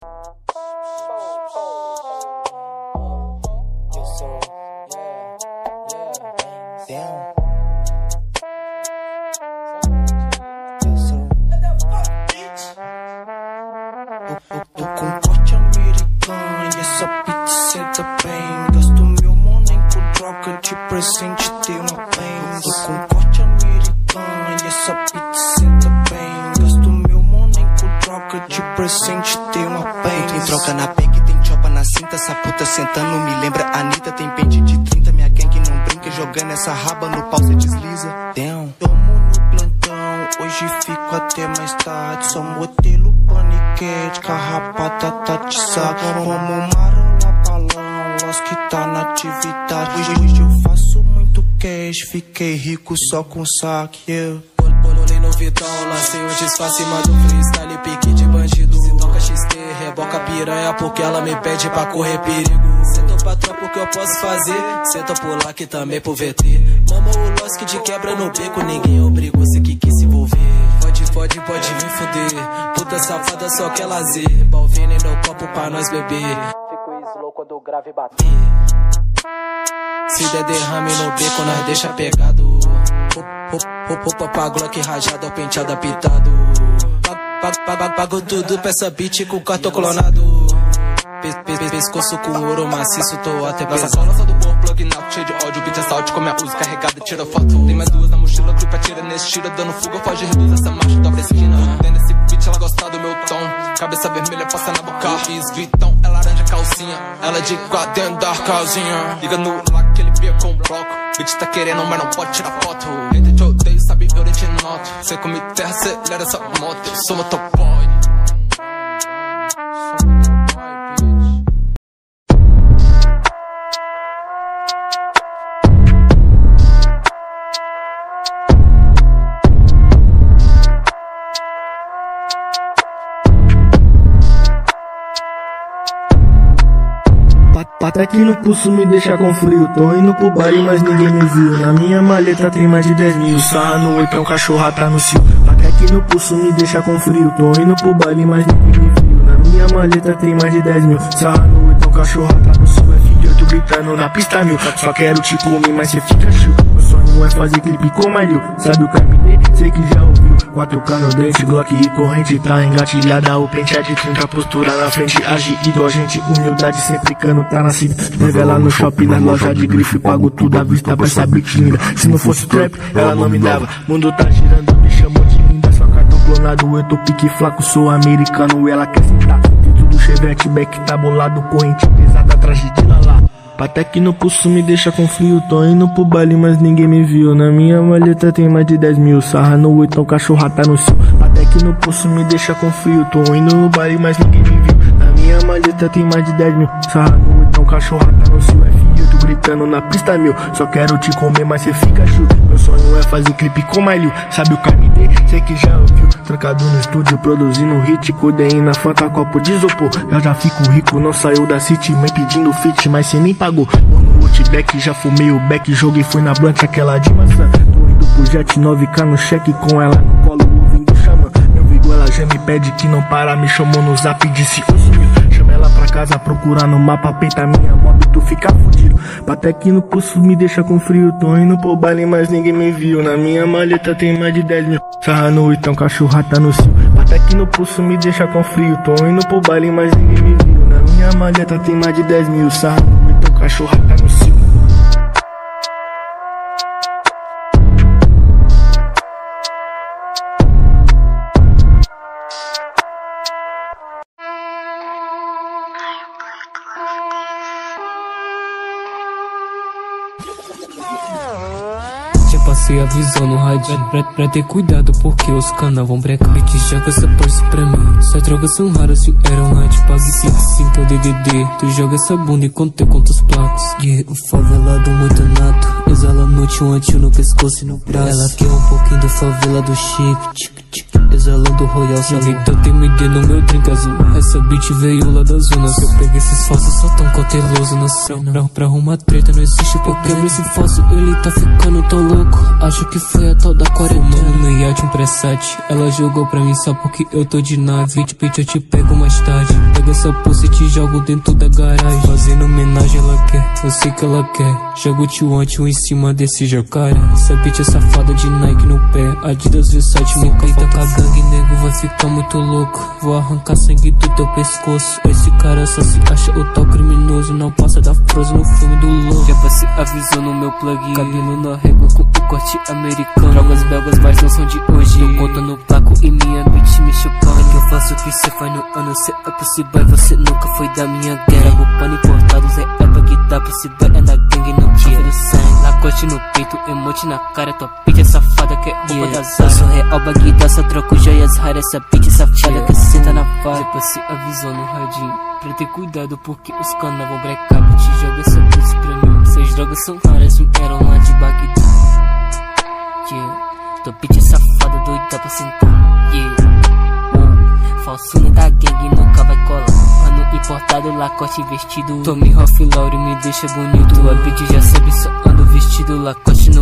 Tô com corte americano e essa pizza senta bem. Gasto meu money com droga de presente, tem uma bem. Tô com corte americano e essa pizza senta bem. Gasto meu money com droga de presente, tem uma bem. Tem troca na bag, tem chopa na cinta. Essa puta sentando me lembra Anitta. Tem pente de 30, minha gang não brinca. Jogando essa raba no pau cê desliza. Damn. Tomo no plantão, hoje fico até mais tarde. Só modelo paniquete, carrapada tá de saco. Como marola balão, los que tá na atividade. Hoje eu faço muito cash, fiquei rico só com saque. Bolei no Vitão, lancei um disfarce, mando freestyle, pique de bandido. Se toca XT, reboca piranha porque ela me pede pra correr perigo. Senta pra tropa o que eu posso fazer, senta por lá que também pro VT. Mama o Losk de quebra no beco, ninguém obrigou, você que quis se envolver. Pode me fuder, puta safada só quer lazer. Balvini no copo pra nós beber. Fico slow quando o grave bater. Se der derrame no beco, nós deixa pegado. Roupa pra Glock rajada, penteada pitado. Pago tudo pra essa beat com cartão clonado. Pescoço com ouro maciço, tô até pesado. Nossa cola só do bom, plug out, cheio de ódio. Beat assalte com minha uso carregada, tira foto. Tem mais duas na mochila, grupo atira nesse tira. Dando fuga, foge, reduz essa marcha, dobra a esquina. Dentro desse beat, ela gosta do meu tom. Cabeça vermelha, passa na boca. Fiz Vitão, é laranja calcinha. Ela é de quatro dentro da casinha. Liga no lá que ele pia com bloco. Bitch tá querendo, mas não pode tirar foto. Entre te odeio, sabe, eu nem te noto. Cê come terra, acelera essa moto. Eu sou motoboy. Até que no pulso me deixa com frio. Tô indo pro baile, mas ninguém me viu. Na minha maleta tem mais de 10 mil. Sarra no oitão, cachorra tá no cio. Até que no pulso me deixa com frio. Tô indo pro baile, mas ninguém me viu. Na minha maleta tem mais de 10 mil. Sarra no oitão, cachorra tá no cio. É filho, eu tô gritando na pista mil. Só quero te comer, mas cê fica chill. Meu sonho é fazer clipe com Mario. Sabe o KMD? Sei que já ouviu. 4K no dente, Glock e corrente tá engatilhada. O pente é de 30, postura na frente. Age igual gente, humildade sempre cano tá na cima. Revela no shopping, na loja de grife. Pago tudo à vista pra essa bitch linda. Se não fosse trap, ela não me dava. Mundo tá girando, me chamou de linda. Só cartão clonado, eu tô pique flaco. Sou americano, ela quer sentar. Dentro do Chevette, back tá bolado. Corrente pesada atrás de Lala. Até que no pulso me deixa com frio. Tô indo pro baile, mas ninguém me viu. Na minha maleta tem mais de 10 mil. Sarra no oitão, cachorra tá no cio. Até que no pulso me deixa com frio. Tô indo no baile, mas ninguém me viu. Na minha maleta tem mais de 10 mil. Sarra no oitão, cachorra tá no cio. É filho, eu tô gritando na pista mil. Só quero te comer, mas cê fica chu. Meu sonho é fazer clipe com Mario. Sabe o KMD? Sei que já ouviu. Trancado no estúdio, produzindo hit. Codeína, fanta, copo de isopor. Eu já fico rico, não saiu da city. Mãe pedindo fit, mas cê nem pagou. No Outback, já fumei o back. Joguei, foi na blanca, aquela de maçã. Tô indo pro jet 9K no cheque. Com ela no colo, ouvindo xamã. Meu vigo, ela já me pede que não para. Me chamou no zap e disse ô sumiu. Chama ela pra casa, procurar no mapa. Peita minha mob, tu fica fudido. Até que no pulso me deixa com frio. Tô indo pro baile, mas ninguém me viu. Na minha maleta tem mais de 10 mil. Sarra no oitão, cachorra tá no cio. Até que no pulso me deixa com frio. Tô indo pro baile, mas ninguém me viu. Na minha maleta tem mais de 10 mil. Sarra no oitão, cachorra tá no cio. Passei avisando o rádio pra ter cuidado, porque os canal vão brecar. Bitch, joga essa posse pra mim. Essas drogas são raras, se eram light, pague 5 é o DDD. Tu joga essa bunda enquanto eu conto os placos. Yeah, o favelado muito nato. Exala noite, um antil no pescoço e no braço. Ela quer um pouquinho do favela do chique. Exalando Royal Salve. Então tem MD no meu drink azul. Essa bitch veio lá da zona. Se eu peguei esses falsos, só tão cauteloso na cena. Pra arrumar treta não existe porque quebra esse falso, ele tá ficando tão louco. Acho que foi a tal da quarentena. Fumando no iate um pré-7. Ela jogou pra mim só porque eu tô de nave. Bitch, eu te pego mais tarde. Pega essa pulsa e te jogo dentro da garagem. Fazendo homenagem ela quer, eu sei que ela quer. Jogo o tio em cima desse jacaré. Essa bitch é safada de Nike no pé, Adidas Versace me caída com a gangue. Nego vai ficar muito louco, vou arrancar sangue do teu pescoço. Esse cara só se acha o tal criminoso, não passa da Frozen no filme do louco. Já passei avisou no meu plug, cabelo na régua com o corte americano. Drogas belgas mas não são de hoje, tô contando placo e minha bitch me chocando. É que eu faço o que cê faz no ano, cê é possível, você nunca foi da minha guerra. Trago pano importado, Zé é pra guitar, possível é da gangue, não tira do sangue. Lacoste no peito, emote na cara, tua bitch é safada que é roupa da Zara. Eu sou real baguida, só troco joias raras, essa bitch é safada que senta na fala. Depois se avisou no radinho, pra ter cuidado porque os canas vão brecar. Vou te jogar essa bitch pra mim, essas drogas são raras, vieram lá de Bagdá. Tua bitch é safada, doida pra sentar. Falsinha da gangue nunca vai colar. Mano importado, Lacoste vestido. Tommy Hoff Laure me deixa bonito. Tua bitch já sabe, só ando vestido. Lacoste no